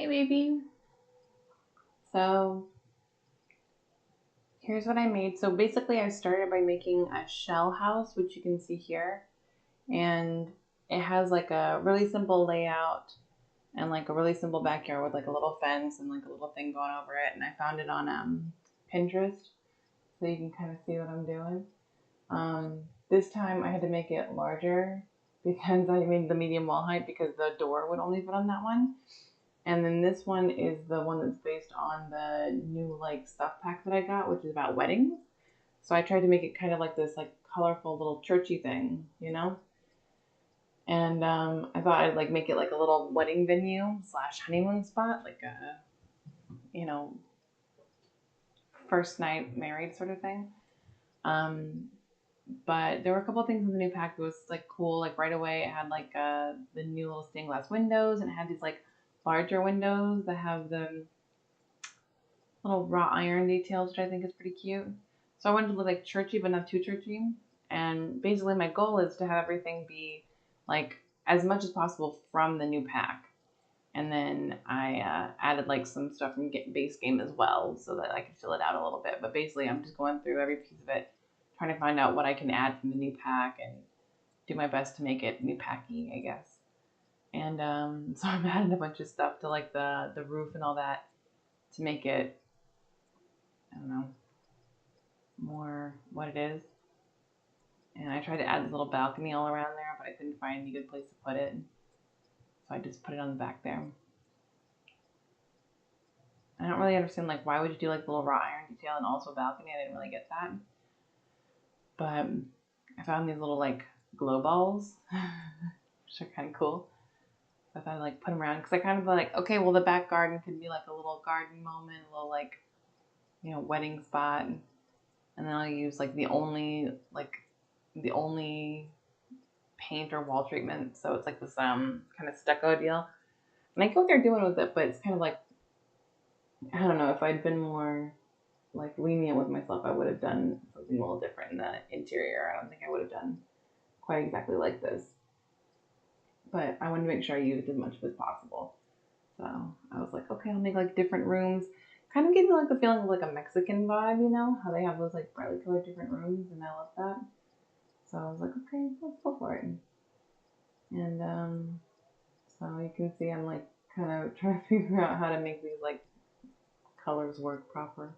Hey baby. So here's what I made. So basically I started by making a shell house, which you can see here. And it has like a really simple layout and like a really simple backyard with like a little fence and like a little thing going over it. And I found it on Pinterest, so you can kind of see what I'm doing. This time I had to make it larger because I made the medium wall height because the door would only fit on that one. And then this one is the one that's based on the new like stuff pack that I got, which is about weddings. So I tried to make it kind of like this like colorful little churchy thing, you know? And I thought I'd like make it like a little wedding venue slash honeymoon spot, like a, you know, first night married sort of thing. Um, but there were a couple of things in the new pack that was like cool. Like right away, it had like the new little stained glass windows, and it had these like larger windows that have the little wrought iron details, which I think is pretty cute. So I wanted to look like churchy, but not too churchy. And basically, my goal is to have everything be like as much as possible from the new pack. And then I added like some stuff from base game as well, so that I could fill it out a little bit. But basically, I'm just going through every piece of it, trying to find out what I can add from the new pack and do my best to make it new packy, I guess. And so I'm adding a bunch of stuff to like the roof and all that to make it, I don't know, more what it is. And I tried to add this little balcony all around there, but I couldn't find any good place to put it. So I just put it on the back there. I don't really understand like why would you do like the little wrought iron detail and also a balcony? I didn't really get that. But I found these little like glow balls, which are kind of cool. So I thought I'd like put them around because I kind of like, okay, well the back garden could be like a little garden moment, a little like, you know, wedding spot. And then I'll use like the only paint or wall treatment. So it's like this kind of stucco deal. And I get what they're doing with it, but it's kind of like, I don't know, if I'd been more like lenient with myself, I would have done something a little different in the interior. I don't think I would have done quite exactly like this. But I wanted to make sure I used as much of it as possible. So I was like, okay, I'll make like different rooms. Kind of gave me like the feeling of like a Mexican vibe, you know, how they have those like brightly colored different rooms, and I love that. So I was like, okay, let's go for it. And so you can see I'm like kind of trying to figure out how to make these like colors work proper.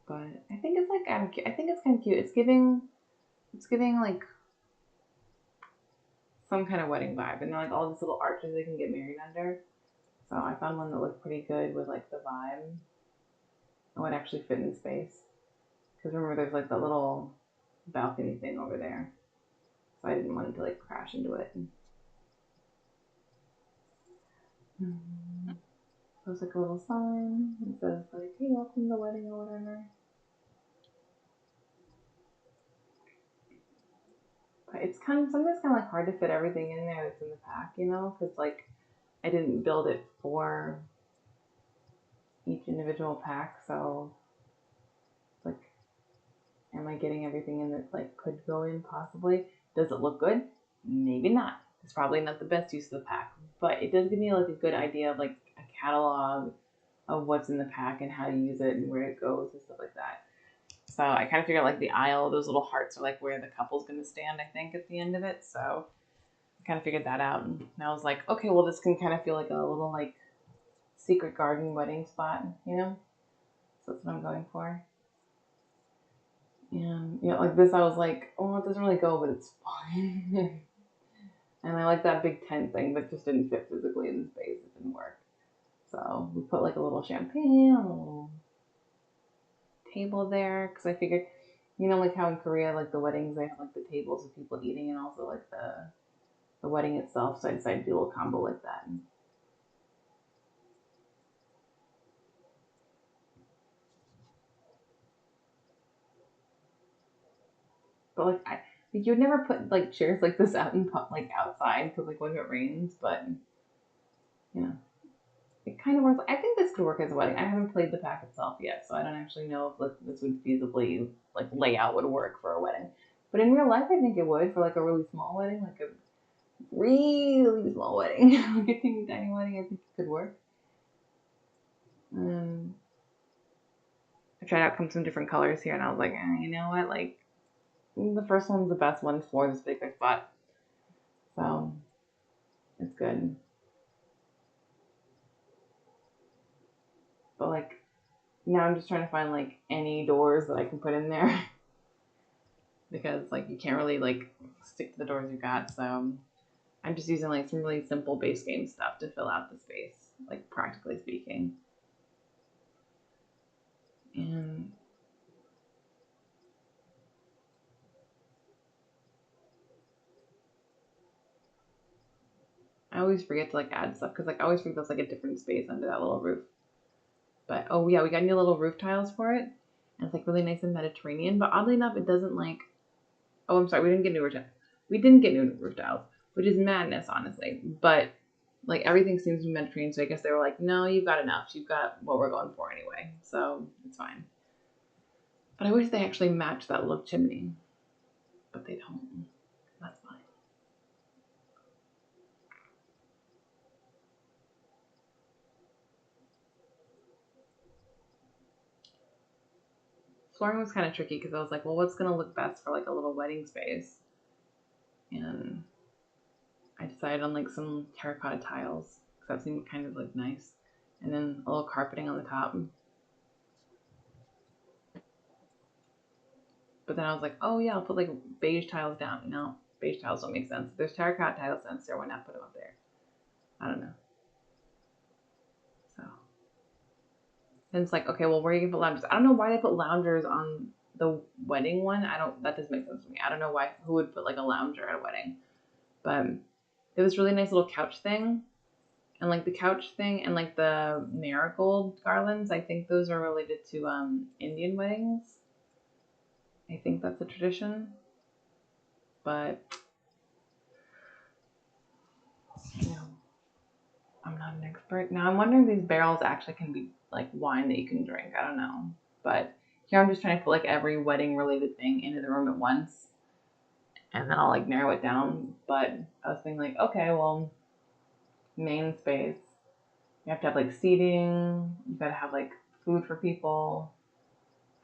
But I think it's like I think it's kind of cute. It's giving like some kind of wedding vibe, and they're like all these little arches they can get married under. So I found one that looked pretty good with like the vibe and would actually fit in space. Because remember, there's like that little balcony thing over there, so I didn't want it to like crash into it. So it's like a little sign. It says like, "Hey, welcome to the wedding" or whatever. But it's kind of sometimes kind of like hard to fit everything in there that's in the pack, you know, because like I didn't build it for each individual pack, so like, am I getting everything in that like could go in possibly? Does it look good? Maybe not. It's probably not the best use of the pack, but it does give me like a good idea of like a catalog of what's in the pack and how to use it and where it goes and stuff like that. So I kind of figured like the aisle, those little hearts are like where the couple's gonna stand, I think, at the end of it. So I kind of figured that out, and I was like, okay, well this can kind of feel like a little like secret garden wedding spot, you know? So that's what I'm going for. And you know, like this, I was like, oh, it doesn't really go, but it's fine. And I like that big tent thing, but just didn't fit physically in the space. It didn't work. So we put like a little champagne, a little table there, because I figured, you know, like how in Korea, like the weddings, they have like the tables with people eating, and also like the wedding itself. So I decided to do a little combo like that. But like you would never put like chairs like this out in like outside because like what if it rains? But you know, it kind of works. I think this could work as a wedding. I haven't played the pack itself yet, so I don't actually know if like, this would feasibly like layout would work for a wedding. But in real life, I think it would for like a really small wedding, like a really small wedding, like a teeny tiny wedding, I think it could work. I tried out some different colors here, and I was like, you know what, like the first one's the best one for this particular spot, so it's good. But like now I'm just trying to find like any doors that I can put in there because like you can't really like stick to the doors you got. So I'm just using like some really simple base game stuff to fill out the space, like practically speaking. And I always forget to like add stuff because like I always think that's like a different space under that little roof. But oh yeah, we got new little roof tiles for it, and it's like really nice and Mediterranean. But oddly enough, it doesn't like. Oh, I'm sorry, we didn't get new roof tiles. We didn't get new roof tiles, which is madness, honestly. But like everything seems to be Mediterranean, so I guess they were like, no, you've got enough. You've got what we're going for anyway, so it's fine. But I wish they actually matched that little chimney, but they don't. That's fine. Flooring was kind of tricky because I was like, well, what's gonna look best for like a little wedding space? And I decided on like some terracotta tiles because that seemed kind of like nice, and then a little carpeting on the top. But then I was like, oh yeah, I'll put like beige tiles down. No, beige tiles don't make sense. If there's terracotta tiles downstairs, why not put them up there? I don't know. So then it's like, okay, well, where are you gonna put loungers? I don't know why they put loungers on the wedding one. I don't. That doesn't make sense to me. I don't know why who would put like a lounger at a wedding. But there was really nice little couch thing, and like the couch thing and like the marigold garlands. I think those are related to Indian weddings. I think that's a tradition, but you know, I'm not an expert. Now I'm wondering if these barrels actually can be like wine that you can drink. I don't know, but here I'm just trying to put like every wedding related thing into the room at once, and then I'll like narrow it down. But I was thinking like, okay, well, main space. You have to have like seating. You gotta have like food for people.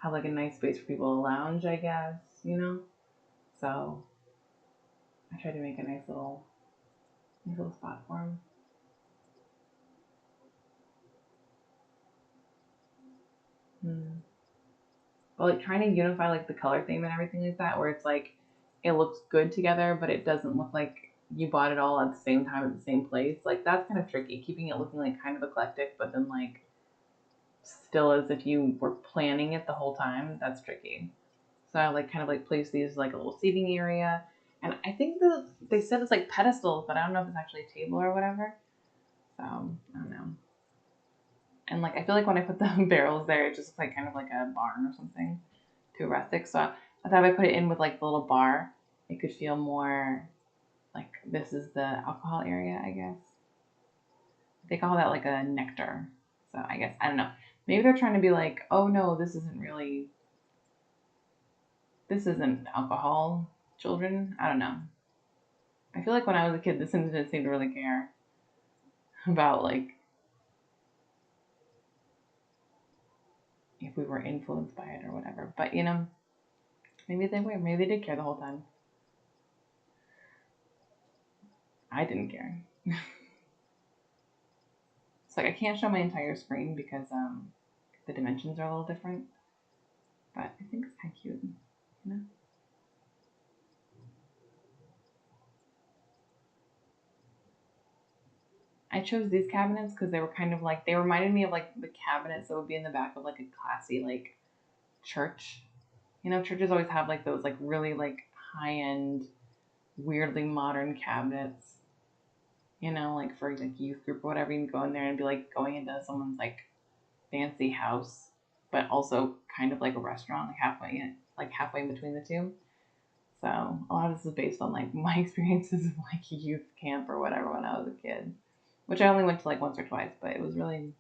Have like a nice space for people to lounge, I guess. You know. So I tried to make a nice little spot for them. But like trying to unify like the color theme and everything like that, where it's like it looks good together, but it doesn't look like you bought it all at the same time at the same place. Like that's kind of tricky, keeping it looking like kind of eclectic, but then like still as if you were planning it the whole time. That's tricky. So I like kind of like place these like a little seating area, and I think they said it's like pedestals, but I don't know if it's actually a table or whatever. So I don't know. And like I feel like when I put the barrels there, it just looks like kind of like a barn or something, too rustic. So I thought if I put it in with like the little bar, it could feel more like this is the alcohol area, I guess. They call that like a nectar. So I guess I don't know. Maybe they're trying to be like, oh no, this isn't alcohol, children. I don't know. I feel like when I was a kid, the Sims didn't seem to really care about like if we were influenced by it or whatever. But you know, maybe they were. Maybe they did care the whole time. I didn't care. It's like I can't show my entire screen because the dimensions are a little different. But I think it's kind of cute, you know. I chose these cabinets because they were kind of like they reminded me of like the cabinets that would be in the back of like a classy like church. You know, churches always have like those like really like high end, weirdly modern cabinets. You know, like for like youth group or whatever, you can go in there and be like going into someone's like fancy house, but also kind of like a restaurant, like halfway in between the two. So a lot of this is based on like my experiences of like youth camp or whatever when I was a kid, which I only went to like once or twice, but it was really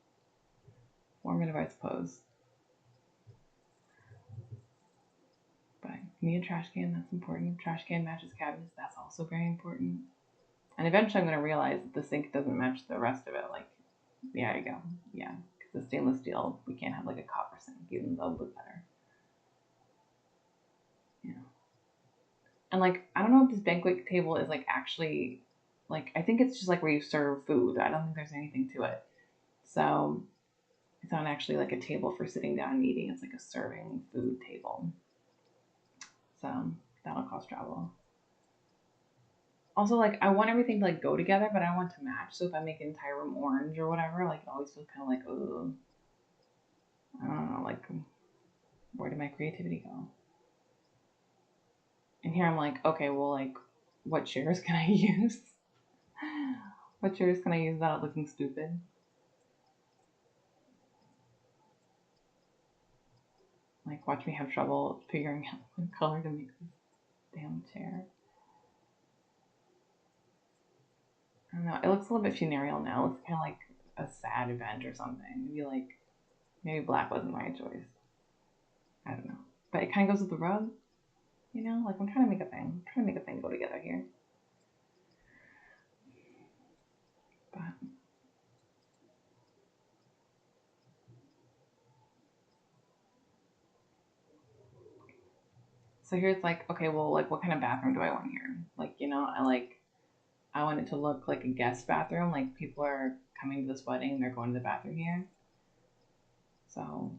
formative, I suppose. But you need a trash can, that's important. Trash can matches cabinets, that's also very important. And eventually I'm going to realize that the sink doesn't match the rest of it. Like, yeah, there you go. Yeah, because the stainless steel, we can't have like a copper sink, even though it would look better. Yeah. And like, I don't know if this banquet table is like actually, like, I think it's just like where you serve food. I don't think there's anything to it. So it's not actually like a table for sitting down and eating. It's like a serving food table. So that'll cost travel. Also, like, I want everything to like go together, but I want to match. So if I make an entire room orange or whatever, like, it always feels kind of like, oh, I don't know, like, where did my creativity go? And here I'm like, okay, well, like, what chairs can I use? What chairs can I use without looking stupid? Like, watch me have trouble figuring out what color to make this damn chair. I don't know. It looks a little bit funereal now. It looks kind of like a sad event or something. Maybe black wasn't my choice. I don't know. But it kind of goes with the rug, you know? Like, I'm trying to make a thing. I'm trying to make a thing go together here. But so here's like, okay, well, like, what kind of bathroom do I want here? Like, you know, I want it to look like a guest bathroom. Like, people are coming to this wedding, they're going to the bathroom here. So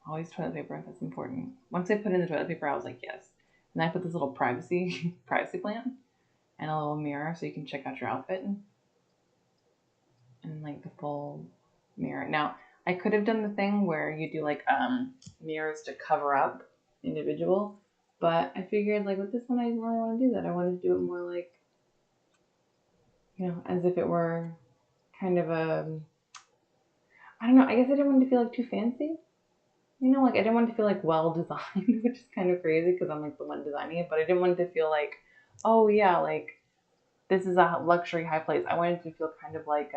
always toilet paper. That's important. Once I put in the toilet paper, I was like, yes. And I put this little privacy plant and a little mirror so you can check out your outfit and like the full mirror. Now, I could have done the thing where you do like mirrors to cover up individual, but I figured like with this one, I didn't really want to do that. I wanted to do it more like, you know, as if it were kind of a, I don't know. I guess I didn't want it to feel like too fancy. You know, like I didn't want it to feel like well designed, which is kind of crazy because I'm like the one designing it, but I didn't want it to feel like, oh yeah, like this is a luxury high place. I wanted it to feel kind of like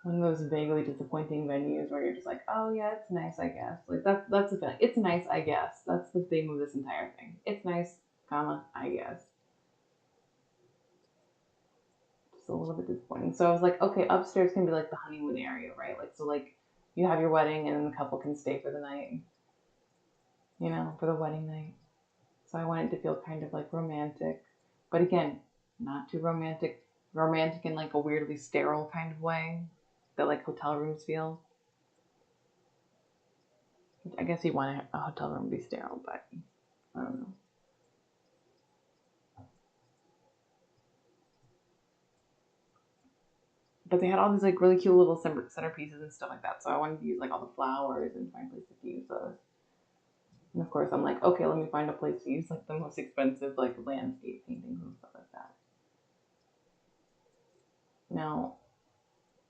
one of those vaguely disappointing venues where you're just like, oh yeah, it's nice, I guess. Like that's the thing. It's nice, I guess. That's the theme of this entire thing. It's nice, comma, I guess. Just a little bit disappointing. So I was like, okay, upstairs can be like the honeymoon area, right? Like so like you have your wedding and then the couple can stay for the night, you know, for the wedding night. So I wanted to feel kind of like romantic. But again, not too romantic. Romantic in like a weirdly sterile kind of way that like hotel rooms feel. I guess you want a hotel room to be sterile, but I don't know. But they had all these like really cute little centerpieces and stuff like that. So I wanted to use like all the flowers and find places to use those. And of course, I'm like, okay, let me find a place to use like the most expensive like landscape paintings and stuff like that. Now,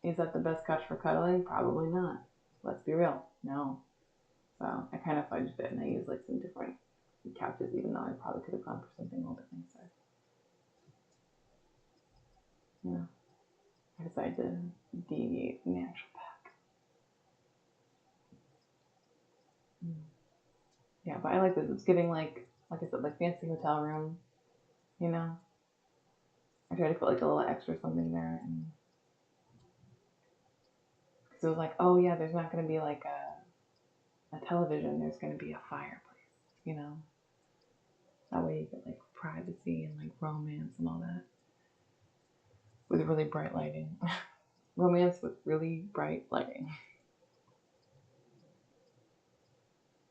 is that the best couch for cuddling? Probably not. Let's be real. No. So I kind of fudged it and I used like some different couches, even though I probably could have gone for something a little bit nicer. Yeah. I decided to deviate from the actual pack. Yeah, but I like this. It's giving like I said, like fancy hotel room. You know, I tried to put like a little extra something there, and because it was like, oh yeah, there's not gonna be like a television. There's gonna be a fireplace. You know, that way you get like privacy and like romance and all that with really bright lighting. Romance with really bright lighting.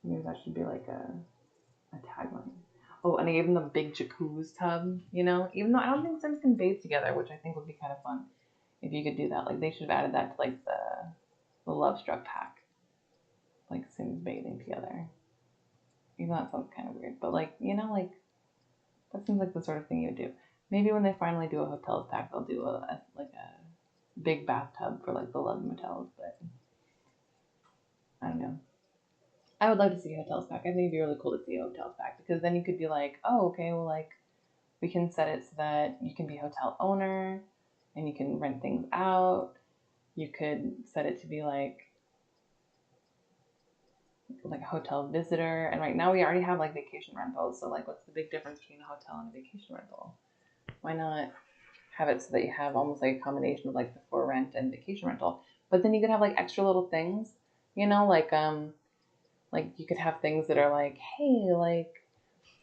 Maybe that should be like a tagline. Oh, and I gave them the big jacuzzi tub, you know, even though I don't think Sims can bathe together, which I think would be kind of fun if you could do that. Like they should have added that to like the Love Struck pack, like Sims bathing together. Even though that sounds kind of weird, but like you know, like that seems like the sort of thing you would do. Maybe when they finally do a hotels pack, they'll do a big bathtub for like the Love Motels, but I don't know. I would love to see a hotels pack. I think it'd be really cool to see a hotels pack because then you could be like, oh, okay, well, like we can set it so that you can be a hotel owner and you can rent things out. You could set it to be like, like a hotel visitor. And right now we already have like vacation rentals. So like, what's the big difference between a hotel and a vacation rental? Why not have it so that you have almost like a combination of like the for rent and vacation rental? But then you could have like extra little things, you know, like you could have things that are like, hey, like,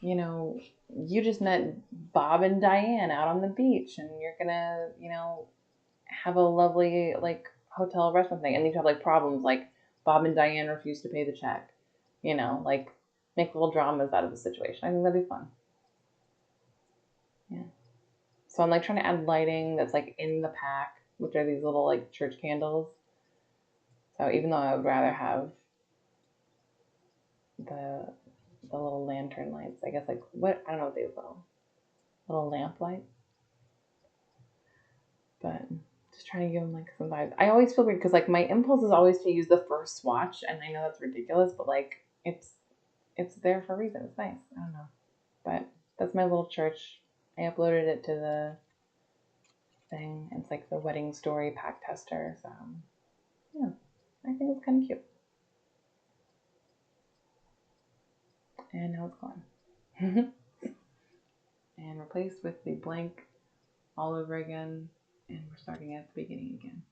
you know, you just met Bob and Diane out on the beach and you're gonna, you know, have a lovely like hotel restaurant thing. And you have like problems like Bob and Diane refuse to pay the check, you know, like make little dramas out of the situation. I think that'd be fun. Yeah. So I'm like trying to add lighting that's like in the pack, which are these little like church candles. So even though I would rather have the the little lantern lights, I guess like what I don't know what they call little lamp lights, but just trying to give them like some vibes. I always feel weird because like my impulse is always to use the first swatch, and I know that's ridiculous, but like it's there for a reason. It's nice. I don't know, but that's my little church. I uploaded it to the thing. It's like the wedding story pack tester. So yeah, I think it's kind of cute. And now it's gone. And replaced with the blank all over again. And we're starting at the beginning again.